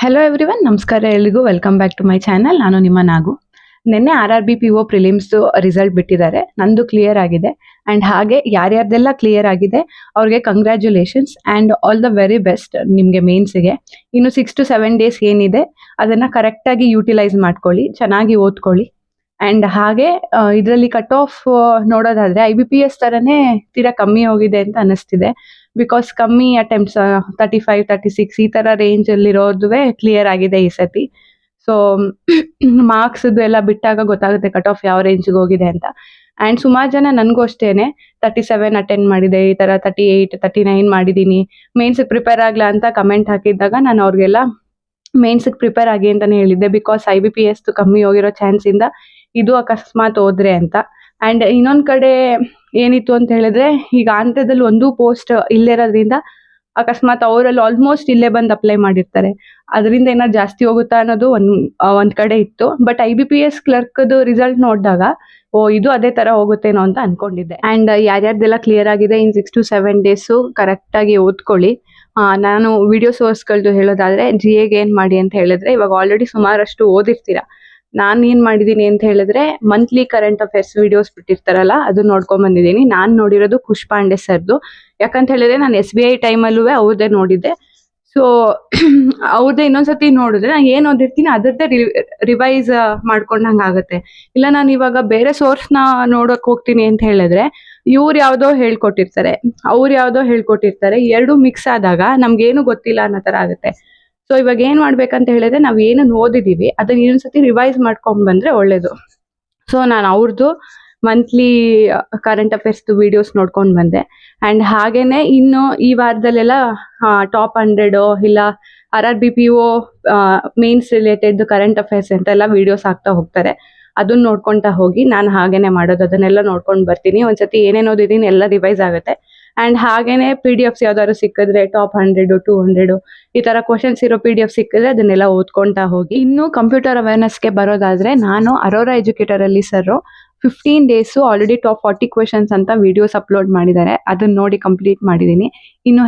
Hello everyone, ನಮಸ್ಕಾರ ಎಲ್ರಿಗೂ. Welcome back to my channel. ನಾನು ನಿಮ್ಮ ನಾಗು. ನಿನ್ನೆ RRB PO ಪ್ರಿಲಿಮ್ಸ್ ರಿಸಲ್ಟ್ ಬಿಟ್ಟಿದ್ದಾರೆ. ನಂದು ಕ್ಲಿಯರ್ ಆಗಿದೆ. ಆ್ಯಂಡ್ ಹಾಗೆ ಯಾರ್ಯಾರ್ದೆಲ್ಲ ಕ್ಲಿಯರ್ ಆಗಿದೆ ಅವ್ರಿಗೆ congratulations and all the very best ನಿಮಗೆ ಮೇನ್ಸಿಗೆ. ಇನ್ನು 6 to 7 ಡೇಸ್ ಏನಿದೆ ಅದನ್ನು ಕರೆಕ್ಟಾಗಿ ಯೂಟಿಲೈಸ್ ಮಾಡ್ಕೊಳ್ಳಿ, ಚೆನ್ನಾಗಿ ಓದ್ಕೊಳ್ಳಿ. ಆ್ಯಂಡ್ ಹಾಗೆ ಇದರಲ್ಲಿ ಕಟ್ ಆಫ್ ನೋಡೋದಾದರೆ IBPS ಥರನೇ ತೀರಾ ಕಮ್ಮಿ ಹೋಗಿದೆ ಅಂತ ಅನ್ನಿಸ್ತಿದೆ. ಬಿಕಾಸ್ ಕಮ್ಮಿ ಅಟೆಂಪ್ಟ್ಸ್ 35, 36 ಈ ಥರ ರೇಂಜಲ್ಲಿರೋದುವೆ ಕ್ಲಿಯರ್ ಆಗಿದೆ ಈ ಸತಿ. ಸೊ ಮಾರ್ಕ್ಸ್ದು ಎಲ್ಲ ಬಿಟ್ಟಾಗ ಗೊತ್ತಾಗುತ್ತೆ ಕಟ್ ಆಫ್ ಯಾವ ರೇಂಜ್ಗೆ ಹೋಗಿದೆ ಅಂತ. ಆ್ಯಂಡ್ ಸುಮಾರು ಜನ ನನಗೂ ಅಷ್ಟೇ 37 ಅಟೆಂಡ್ ಮಾಡಿದೆ, ಈ ಥರ 38, 39 ಮಾಡಿದ್ದೀನಿ, ಮೇನ್ಸಿಗೆ ಪ್ರಿಪೇರ್ ಆಗಲ್ಲ ಅಂತ ಕಮೆಂಟ್ ಹಾಕಿದ್ದಾಗ ನಾನು ಅವ್ರಿಗೆಲ್ಲ ಮೇನ್ಸಿಗೆ ಪ್ರಿಪೇರ್ ಆಗಿ ಅಂತಲೇ ಹೇಳಿದ್ದೆ. ಬಿಕಾಸ್ IBPS ಕಮ್ಮಿ ಹೋಗಿರೋ ಚಾನ್ಸಿಂದ ಇದು ಅಕಸ್ಮಾತ್ ಹೋದ್ರೆ ಅಂತ. ಆ್ಯಂಡ್ ಇನ್ನೊಂದು ಕಡೆ ಏನಿತ್ತು ಅಂತ ಹೇಳಿದ್ರೆ, ಈಗ ಆಂಧ್ರದಲ್ಲಿ ಒಂದು ಪೋಸ್ಟ್ ಇಲ್ಲಿರೋದ್ರಿಂದ ಅಕಸ್ಮಾತ್ ಅವರಲ್ಲಿ ಆಲ್ಮೋಸ್ಟ್ ಇಲ್ಲೇ ಬಂದು ಅಪ್ಲೈ ಮಾಡಿರ್ತಾರೆ, ಅದರಿಂದ ಏನಾದ್ರು ಜಾಸ್ತಿ ಹೋಗುತ್ತಾ ಅನ್ನೋದು ಒಂದು ಕಡೆ ಇತ್ತು. ಬಟ್ IBPS ಕ್ಲರ್ಕ್ದು ರಿಸಲ್ಟ್ ನೋಡಿದಾಗ ಇದು ಅದೇ ಥರ ಹೋಗುತ್ತೇನೋ ಅಂತ ಅನ್ಕೊಂಡಿದ್ದೆ. ಆ್ಯಂಡ್ ಯಾರ್ಯಾರ್ದೆಲ್ಲ ಕ್ಲಿಯರ್ ಆಗಿದೆ ಇನ್ 6 to 7 ಡೇಸು ಕರೆಕ್ಟಾಗಿ ಓದ್ಕೊಳ್ಳಿ. ನಾನು ವಿಡಿಯೋ ಸೋರ್ಸ್ಗಳದ್ದು ಹೇಳೋದಾದರೆ GAಗೆ ಏನು ಮಾಡಿ ಅಂತ ಹೇಳಿದ್ರೆ, ಇವಾಗ ಆಲ್ರೆಡಿ ಸುಮಾರಷ್ಟು ಓದಿರ್ತೀರ. ನಾನು ಏನು ಮಾಡಿದ್ದೀನಿ ಅಂತ ಹೇಳಿದ್ರೆ, ಮಂತ್ಲಿ ಕರೆಂಟ್ ಅಫೇರ್ಸ್ ವಿಡಿಯೋಸ್ ಬಿಟ್ಟಿರ್ತಾರಲ್ಲ ಅದು ನೋಡ್ಕೊಂಬಂದಿದ್ದೀನಿ. ನಾನು ನೋಡಿರೋದು ಖುಷ್ ಪಾಂಡೆ ಸರ್ದು. ಯಾಕಂತ ಹೇಳಿದ್ರೆ ನಾನು SBI ಟೈಮಲ್ಲೂ ಅವ್ರದ್ದೇ ನೋಡಿದ್ದೆ. ಸೊ ಅವ್ರದ್ದೇ ಇನ್ನೊಂದ್ಸತಿ ನೋಡಿದ್ರೆ ನಾನು ಏನು ಓದಿರ್ತೀನಿ ಅದರದ್ದೇ ರಿವೈಸ್ ಮಾಡ್ಕೊಂಡಂಗೆ ಆಗುತ್ತೆ. ಇಲ್ಲ ನಾನು ಇವಾಗ ಬೇರೆ ಸೋರ್ಸ್ನ ನೋಡೋಕೆ ಹೋಗ್ತೀನಿ ಅಂತ ಹೇಳಿದ್ರೆ ಇವ್ರು ಯಾವುದೋ ಹೇಳ್ಕೊಟ್ಟಿರ್ತಾರೆ, ಅವ್ರು ಯಾವುದೋ ಹೇಳ್ಕೊಟ್ಟಿರ್ತಾರೆ, ಎರಡೂ ಮಿಕ್ಸ್ ಆದಾಗ ನಮ್ಗೇನು ಗೊತ್ತಿಲ್ಲ ಅನ್ನೋ ಥರ ಆಗುತ್ತೆ. ಸೊ ಇವಾಗ ಏನು ಮಾಡ್ಬೇಕಂತ ಹೇಳಿದ್ರೆ, ನಾವು ಏನನ್ನು ಓದಿದ್ದೀವಿ ಅದನ್ನ ಇನ್ನೊಂದ್ಸತಿ ರಿವೈಸ್ ಮಾಡ್ಕೊಂಡು ಬಂದರೆ ಒಳ್ಳೇದು. ಸೊ ನಾನು ಅವ್ರದ್ದು ಮಂತ್ಲಿ ಕರೆಂಟ್ ಅಫೇರ್ಸ್ದು ವಿಡಿಯೋಸ್ ನೋಡ್ಕೊಂಡು ಬಂದೆ. ಆ್ಯಂಡ್ ಹಾಗೇನೆ ಇನ್ನು ಈ ವಾರದಲ್ಲೆಲ್ಲ ಟಾಪ್ 100 ಇಲ್ಲ RRB PO mains related current affairs ಅಂತೆಲ್ಲ ವಿಡಿಯೋಸ್ ಆಗ್ತಾ ಹೋಗ್ತಾರೆ. ಅದನ್ನ ನೋಡ್ಕೊತಾ ಹೋಗಿ. ನಾನು ಹಾಗೇನೆ ಮಾಡೋದು, ಅದನ್ನೆಲ್ಲ ನೋಡ್ಕೊಂಡು ಬರ್ತೀನಿ. ಒಂದ್ಸತಿ ಏನೇನು ಓದಿದ್ದೀನಿ ಎಲ್ಲ ರಿವೈಸ್ ಆಗುತ್ತೆ. ಆ್ಯಂಡ್ ಹಾಗೇನೆ PDFs ಯಾವ್ದಾದ್ರು ಸಿಕ್ಕಿದ್ರೆ ಟಾಪ್ 100, 200 ಈ ಥರ ಕ್ವಶನ್ಸ್ ಇರೋ PDF ಸಿಕ್ಕಿದ್ರೆ ಅದನ್ನೆಲ್ಲ ಓದ್ಕೊತಾ ಹೋಗಿ. ಇನ್ನು ಕಂಪ್ಯೂಟರ್ ಅವೇರ್ನೆಸ್ಗೆ ಬರೋದಾದರೆ, ನಾನು ಅರೋರಾ ಎಜುಕೇಟರಲ್ಲಿ sir 15 days already top 40 questions ಅಂತ ವಿಡಿಯೋಸ್ ಅಪ್ಲೋಡ್ ಮಾಡಿದ್ದಾರೆ. ಅದನ್ನ ನೋಡಿ ಕಂಪ್ಲೀಟ್ ಮಾಡಿದ್ದೀನಿ. ಇನ್ನು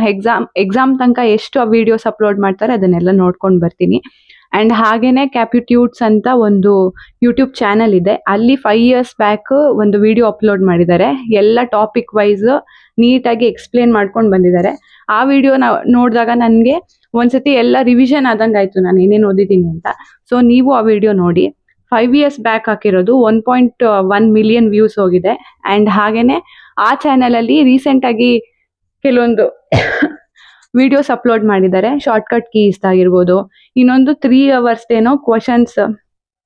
ಎಕ್ಸಾಮ್ ತನಕ ಎಷ್ಟು ವಿಡಿಯೋಸ್ ಅಪ್ಲೋಡ್ ಮಾಡ್ತಾರೆ ಅದನ್ನೆಲ್ಲ ನೋಡ್ಕೊಂಡು ಬರ್ತೀನಿ. ಆ್ಯಂಡ್ ಹಾಗೇನೆ ಕ್ಯಾಪ್ಯೂಟ್ಯೂಡ್ಸ್ ಅಂತ ಒಂದು ಯೂಟ್ಯೂಬ್ ಚಾನಲ್ ಇದೆ, ಅಲ್ಲಿ 5 years ಬ್ಯಾಕ್ ಒಂದು ವಿಡಿಯೋ ಅಪ್ಲೋಡ್ ಮಾಡಿದ್ದಾರೆ. ಎಲ್ಲ ಟಾಪಿಕ್ ವೈಸ್ ನೀಟಾಗಿ ಎಕ್ಸ್ಪ್ಲೇನ್ ಮಾಡ್ಕೊಂಡು ಬಂದಿದ್ದಾರೆ. ಆ ವಿಡಿಯೋ ನೋಡಿದಾಗ ನನಗೆ ಒಂದ್ಸತಿ ಎಲ್ಲ ರಿವಿಷನ್ ಆದಂಗೆ ಆಯಿತು, ನಾನು ಏನೇನು ಓದಿದ್ದೀನಿ ಅಂತ. ಸೊ ನೀವು ಆ ವಿಡಿಯೋ ನೋಡಿ. 5 years ಬ್ಯಾಕ್ ಹಾಕಿರೋದು 1.1 million ವ್ಯೂಸ್ ಹೋಗಿದೆ. ಆ್ಯಂಡ್ ಹಾಗೇನೆ ಆ ಚಾನಲಲ್ಲಿ ರೀಸೆಂಟಾಗಿ ಕೆಲವೊಂದು ವಿಡಿಯೋಸ್ ಅಪ್ಲೋಡ್ ಮಾಡಿದ್ದಾರೆ. ಶಾರ್ಟ್ಕಟ್ ಕೀಸ್ ಆಗಿರ್ಬೋದು, ಇನ್ನೊಂದು 3 hours ಏನೋ ಕ್ವಶನ್ಸ್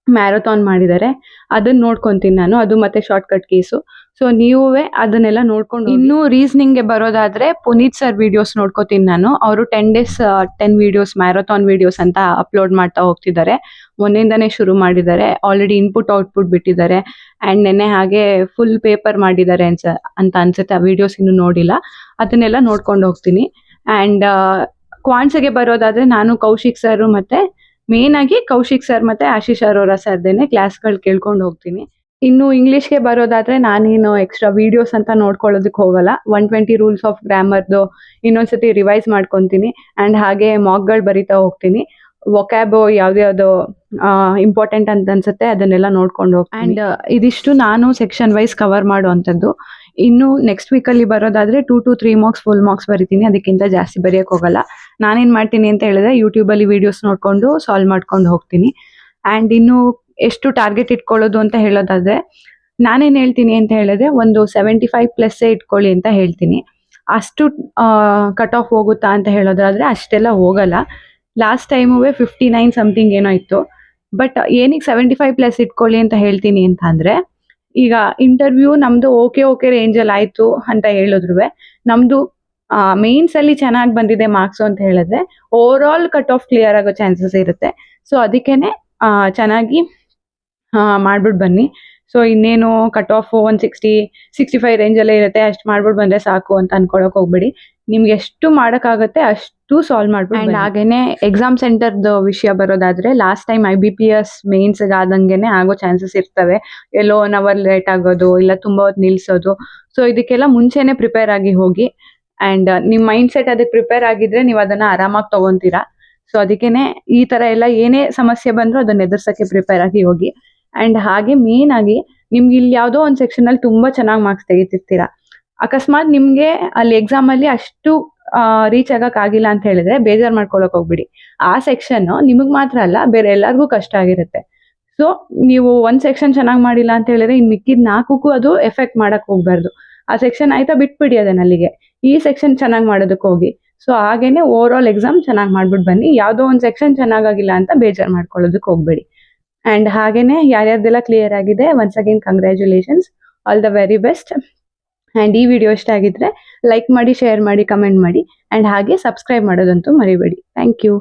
ಮ್ಯಾರಥಾನ್ ಮಾಡಿದ್ದಾರೆ. ಅದನ್ನ ನೋಡ್ಕೊತೀನಿ ನಾನು, ಅದು ಮತ್ತೆ ಶಾರ್ಟ್ಕಟ್ ಕೀಸು. ಸೊ ನೀವೇ ಅದನ್ನೆಲ್ಲ ನೋಡ್ಕೊಂಡು. ಇನ್ನು ರೀಸನಿಂಗ್ಗೆ ಬರೋದಾದ್ರೆ ಪುನೀತ್ ಸರ್ ವಿಡಿಯೋಸ್ ನೋಡ್ಕೋತೀನಿ ನಾನು. ಅವರು 10 days 10 ವಿಡಿಯೋಸ್ ಮ್ಯಾರಥಾನ್ ವಿಡಿಯೋಸ್ ಅಂತ ಅಪ್ಲೋಡ್ ಮಾಡ್ತಾ ಹೋಗ್ತಿದ್ದಾರೆ. ಮೊನ್ನೆಯಿಂದನೇ ಶುರು ಮಾಡಿದ್ದಾರೆ. ಆಲ್ರೆಡಿ ಇನ್ಪುಟ್ ಔಟ್ಪುಟ್ ಬಿಟ್ಟಿದ್ದಾರೆ. ಆ್ಯಂಡ್ ನೆನ್ನೆ ಹಾಗೆ ಫುಲ್ ಪೇಪರ್ ಮಾಡಿದ್ದಾರೆ ಅಂತ ಅನ್ಸುತ್ತೆ. ಆ ವಿಡಿಯೋಸ್ ಇನ್ನೂ ನೋಡಿಲ್ಲ, ಅದನ್ನೆಲ್ಲ ನೋಡ್ಕೊಂಡು ಹೋಗ್ತೀನಿ. ಆ್ಯಂಡ್ ಕ್ವಾಂಟ್ಸ್ಗೆ ಬರೋದಾದರೆ ನಾನು ಕೌಶಿಕ್ ಸರ್ ಮತ್ತು ಮೇನ್ ಆಗಿ ಕೌಶಿಕ್ ಸರ್ ಮತ್ತು ಆಶೀಶ್ ಅರೋರಾ ಸರ್ದೇನೆ ಕ್ಲಾಸ್ಗಳು ಕೇಳ್ಕೊಂಡು ಹೋಗ್ತೀನಿ. ಇನ್ನು ಇಂಗ್ಲೀಷ್ಗೆ ಬರೋದಾದರೆ ನಾನೇನು ಎಕ್ಸ್ಟ್ರಾ ವೀಡಿಯೋಸ್ ಅಂತ ನೋಡ್ಕೊಳ್ಳೋದಕ್ಕೆ ಹೋಗಲ್ಲ. 120 ರೂಲ್ಸ್ ಆಫ್ ಗ್ರಾಮರ್ದು ಇನ್ನೊಂದ್ಸತಿ ರಿವೈಸ್ ಮಾಡ್ಕೊತೀನಿ. ಆ್ಯಂಡ್ ಹಾಗೆ ಮಾಕ್ಗಳು ಬರಿತಾ ಹೋಗ್ತೀನಿ. ವೊಕ್ಯಾಬು ಯಾವ್ದ್ಯಾವ್ದು ಇಂಪಾರ್ಟೆಂಟ್ ಅಂತ ಅನ್ಸುತ್ತೆ ಅದನ್ನೆಲ್ಲ ನೋಡ್ಕೊಂಡು ಹೋಗ್ತೀನಿ. ಆ್ಯಂಡ್ ಇದಿಷ್ಟು ನಾನು ಸೆಕ್ಷನ್ ವೈಸ್ ಕವರ್ ಮಾಡುವಂಥದ್ದು. ಇನ್ನು ನೆಕ್ಸ್ಟ್ ವೀಕಲ್ಲಿ ಬರೋದಾದರೆ 2 to 3 ಮಾರ್ಕ್ಸ್ ಫುಲ್ ಮಾರ್ಕ್ಸ್ ಬರಿತೀನಿ, ಅದಕ್ಕಿಂತ ಜಾಸ್ತಿ ಬರೆಯೋಕ್ಕೆ ಹೋಗಲ್ಲ. ನಾನೇನು ಮಾಡ್ತೀನಿ ಅಂತ ಹೇಳಿದ್ರೆ ಯೂಟ್ಯೂಬಲ್ಲಿ ವೀಡಿಯೋಸ್ ನೋಡಿಕೊಂಡು ಸಾಲ್ವ್ ಮಾಡ್ಕೊಂಡು ಹೋಗ್ತೀನಿ. ಆ್ಯಂಡ್ ಇನ್ನು ಎಷ್ಟು ಟಾರ್ಗೆಟ್ ಇಟ್ಕೊಳ್ಳೋದು ಅಂತ ಹೇಳೋದಾದರೆ, ನಾನೇನು ಹೇಳ್ತೀನಿ ಅಂತ ಹೇಳಿದ್ರೆ ಒಂದು 75+ ಇಟ್ಕೊಳ್ಳಿ ಅಂತ ಹೇಳ್ತೀನಿ. ಅಷ್ಟು ಕಟ್ ಆಫ್ ಹೋಗುತ್ತಾ ಅಂತ ಹೇಳೋದಾದರೆ ಅಷ್ಟೆಲ್ಲ ಹೋಗಲ್ಲ. ಲಾಸ್ಟ್ ಟೈಮೂ 59 ಸಮಥಿಂಗ್ ಏನೋ ಇತ್ತು. ಬಟ್ ಏನಕ್ಕೆ 75+ ಇಟ್ಕೊಳ್ಳಿ ಅಂತ ಹೇಳ್ತೀನಿ ಅಂತ ಅಂದರೆ, ಈಗ ಇಂಟರ್ವ್ಯೂ ನಮ್ಮದು ಓಕೆ ರೇಂಜಲ್ಲಿ ಆಯಿತು ಅಂತ ಹೇಳಿದ್ರು, ನಮ್ಮದು ಮೇನ್ಸಲ್ಲಿ ಚೆನ್ನಾಗಿ ಬಂದಿದೆ ಮಾರ್ಕ್ಸು ಅಂತ ಹೇಳಿದ್ರೆ over all cut off clear ಆಗೋ ಚಾನ್ಸಸ್ ಇರುತ್ತೆ. ಸೊ ಅದಕ್ಕೇ ಚೆನ್ನಾಗಿ ಮಾಡ್ಬಿಟ್ಟು ಬನ್ನಿ. ಸೊ ಇನ್ನೇನು ಕಟ್ ಆಫ್ 160, 65 ರೇಂಜಲ್ಲೇ ಇರುತ್ತೆ, ಅಷ್ಟು ಮಾಡ್ಬಿಟ್ಟು ಬಂದರೆ ಸಾಕು ಅಂತ ಅನ್ಕೊಳಕ್ಕೆ ಹೋಗ್ಬೇಡಿ. ನಿಮ್ಗೆ ಎಷ್ಟು ಮಾಡೋಕ್ಕಾಗುತ್ತೆ ಅಷ್ಟು ಸಾಲ್ವ್ ಮಾಡ್ಬಿಟ್ಟು. ಆ್ಯಂಡ್ ಹಾಗೇನೆ ಎಕ್ಸಾಮ್ ಸೆಂಟರ್ದು ವಿಷಯ ಬರೋದಾದರೆ, ಲಾಸ್ಟ್ ಟೈಮ್ IBPS ಮೇನ್ಸ್ಗೆ ಆದಂಗೆ ಆಗೋ ಚಾನ್ಸಸ್ ಇರ್ತವೆ. ಎಲ್ಲೋ 1 hour ಲೇಟ್ ಆಗೋದು, ಇಲ್ಲ ತುಂಬ ಹೊತ್ತು ನಿಲ್ಲಿಸೋದು. ಸೊ ಇದಕ್ಕೆಲ್ಲ ಮುಂಚೆನೇ ಪ್ರಿಪೇರ್ ಆಗಿ ಹೋಗಿ. ಆ್ಯಂಡ್ ನಿಮ್ಮ ಮೈಂಡ್ ಸೆಟ್ ಅದಕ್ಕೆ ಪ್ರಿಪೇರ್ ಆಗಿದ್ರೆ ನೀವು ಅದನ್ನು ಆರಾಮಾಗಿ ತೊಗೊತೀರಾ. ಸೊ ಅದಕ್ಕೇನೆ ಈ ತರ ಎಲ್ಲ ಏನೇ ಸಮಸ್ಯೆ ಬಂದರೂ ಅದನ್ನ ಎದುರ್ಸಕ್ಕೆ ಪ್ರಿಪೇರ್ ಆಗಿ ಹೋಗಿ. ಅಂಡ್ ಹಾಗೆ ಮೇನ್ ಆಗಿ ನಿಮ್ಗೆ ಇಲ್ಲಿ ಯಾವುದೋ ಒಂದು ಸೆಕ್ಷನ್ ಅಲ್ಲಿ ತುಂಬಾ ಚೆನ್ನಾಗಿ ಮಾರ್ಕ್ಸ್ ತೆಗಿತಿರ್ತೀರಾ, ಅಕಸ್ಮಾತ್ ನಿಮ್ಗೆ ಅಲ್ಲಿ ಎಕ್ಸಾಮ್ ಅಲ್ಲಿ ಅಷ್ಟು ರೀಚ್ ಆಗಕ್ ಆಗಿಲ್ಲ ಅಂತ ಹೇಳಿದ್ರೆ ಬೇಜಾರ್ ಮಾಡ್ಕೊಳಕ್ ಹೋಗ್ಬಿಡಿ. ಆ ಸೆಕ್ಷನ್ ನಿಮಗ್ ಮಾತ್ರ ಅಲ್ಲ, ಬೇರೆ ಎಲ್ಲರಿಗೂ ಕಷ್ಟ ಆಗಿರುತ್ತೆ. ಸೊ ನೀವು ಒಂದ್ ಸೆಕ್ಷನ್ ಚೆನ್ನಾಗಿ ಮಾಡಿಲ್ಲ ಅಂತ ಹೇಳಿದ್ರೆ ಇನ್ ಮಿಕ್ಕಿದ್ 4ಕ್ಕೂ ಅದು ಎಫೆಕ್ಟ್ ಮಾಡಕ್ ಹೋಗ್ಬಾರ್ದು. ಆ ಸೆಕ್ಷನ್ ಆಯ್ತಾ ಬಿಟ್ಬಿಡಿ ಅದನ್ನ ಅಲ್ಲಿಗೆ, ಈ ಸೆಕ್ಷನ್ ಚೆನ್ನಾಗಿ ಮಾಡೋದಕ್ಕೆ ಹೋಗಿ. ಸೊ ಹಾಗೇನೆ ಓವರ್ ಆಲ್ ಎಕ್ಸಾಮ್ ಚೆನ್ನಾಗಿ ಮಾಡ್ಬಿಟ್ಟು ಬನ್ನಿ. ಯಾವುದೋ ಒಂದು ಸೆಕ್ಷನ್ ಚೆನ್ನಾಗಿಲ್ಲ ಅಂತ ಬೇಜಾರ್ ಮಾಡ್ಕೊಳ್ಳೋದಕ್ಕೆ ಹೋಗ್ಬೇಡಿ. ಅಂಡ್ ಹಾಗೇನೆ ಯಾರ್ಯಾರ್ದೆಲ್ಲ ಕ್ಲಿಯರ್ ಆಗಿದೆ, once again congratulations, all the very best. And ಈ ವಿಡಿಯೋ ಇಷ್ಟ ಆಗಿದ್ರೆ ಲೈಕ್ ಮಾಡಿ, ಶೇರ್ ಮಾಡಿ, ಕಮೆಂಟ್ ಮಾಡಿ, ಅಂಡ್ ಹಾಗೆ ಸಬ್ಸ್ಕ್ರೈಬ್ ಮಾಡೋದಂತೂ ಮರಿಬೇಡಿ. Thank you.